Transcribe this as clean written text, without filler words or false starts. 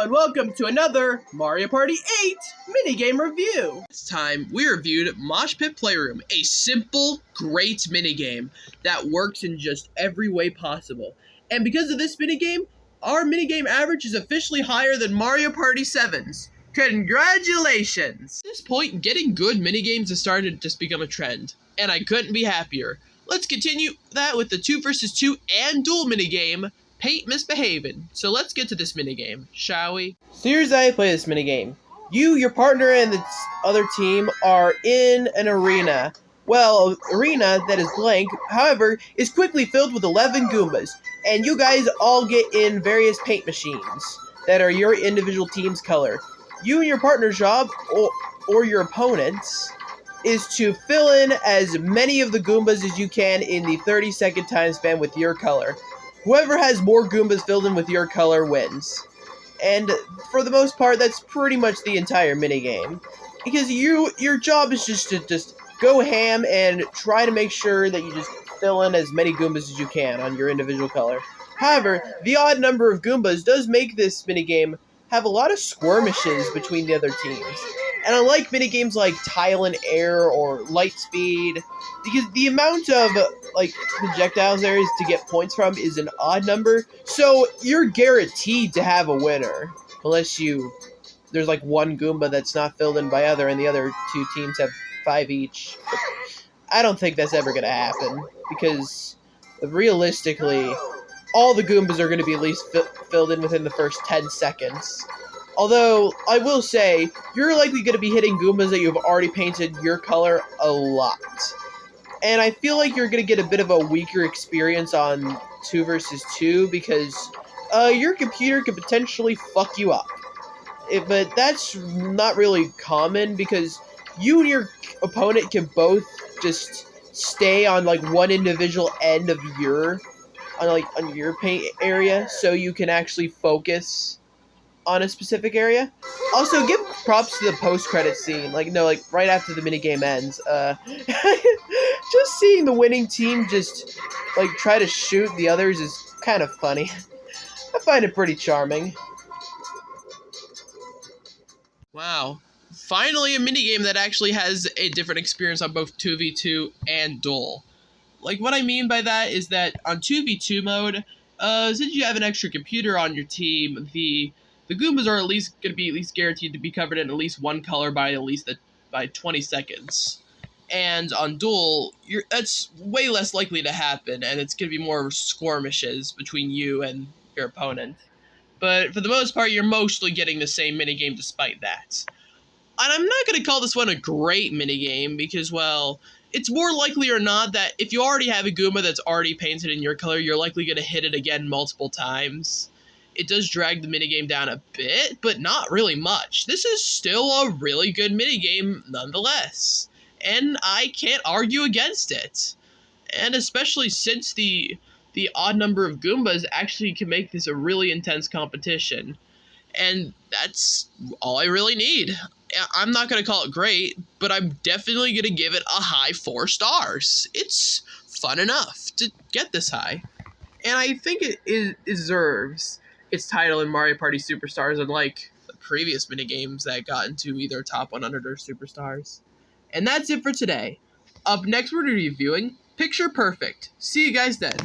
and welcome to another Mario Party 8 minigame review. This time, we reviewed Mosh Pit Playroom, a simple, great minigame that works in just every way possible. And because of this minigame, our minigame average is officially higher than Mario Party 7's. Congratulations! At this point, getting good minigames has started to just become a trend, and I couldn't be happier. Let's continue that with the 2 vs 2 and duel minigame, Paint Misbehavin. So let's get to this minigame, shall we? So here's how you play this minigame. You, your partner, and the other team are in an arena. Well, arena that is blank, however, is quickly filled with 11 Goombas. And you guys all get in various paint machines that are your individual team's color. You and your partner's job, or your opponent's, is to fill in as many of the Goombas as you can in the 30-second time span with your color. Whoever has more Goombas filled in with your color wins. And for the most part, that's pretty much the entire minigame. Because your job is just to go ham and try to make sure that you just fill in as many Goombas as you can on your individual color. However, the odd number of Goombas does make this minigame have a lot of skirmishes between the other teams. And unlike minigames like Tile and Air or Light Speed, because the amount of projectiles there is to get points from is an odd number, so you're guaranteed to have a winner. Unless there's like one Goomba that's not filled in by other and the other two teams have 5 each. I don't think that's ever going to happen, because realistically, all the Goombas are going to be at least filled in within the first 10 seconds. Although, I will say, you're likely going to be hitting Goombas that you've already painted your color a lot. And I feel like you're going to get a bit of a weaker experience on 2 vs 2 because your computer could potentially fuck you up. But that's not really common because you and your opponent can both just stay on one individual end of your paint area, so you can actually focus on a specific area. Also, give props to the post-credit scene. Right after the minigame ends. Just seeing the winning team just, try to shoot the others is kind of funny. I find it pretty charming. Wow. Finally a minigame that actually has a different experience on both 2v2 and duel. What I mean by that is that on 2v2 mode, since you have an extra computer on your team, the Goombas are at least going to be guaranteed to be covered in at least one color by 20 seconds. And on duel, that's way less likely to happen, and it's going to be more skirmishes between you and your opponent. But for the most part, you're mostly getting the same minigame despite that. And I'm not going to call this one a great minigame because, well, it's more likely or not that if you already have a Goomba that's already painted in your color, you're likely going to hit it again multiple times. It does drag the minigame down a bit, but not really much. This is still a really good minigame nonetheless, and I can't argue against it. And especially since the odd number of Goombas actually can make this a really intense competition. And that's all I really need. I'm not going to call it great, but I'm definitely going to give it a high 4 stars. It's fun enough to get this high. And I think it deserves its title in Mario Party Superstars, unlike the previous minigames that got into either Top 100 or Superstars. And that's it for today. Up next, we're reviewing Picture Perfect. See you guys then.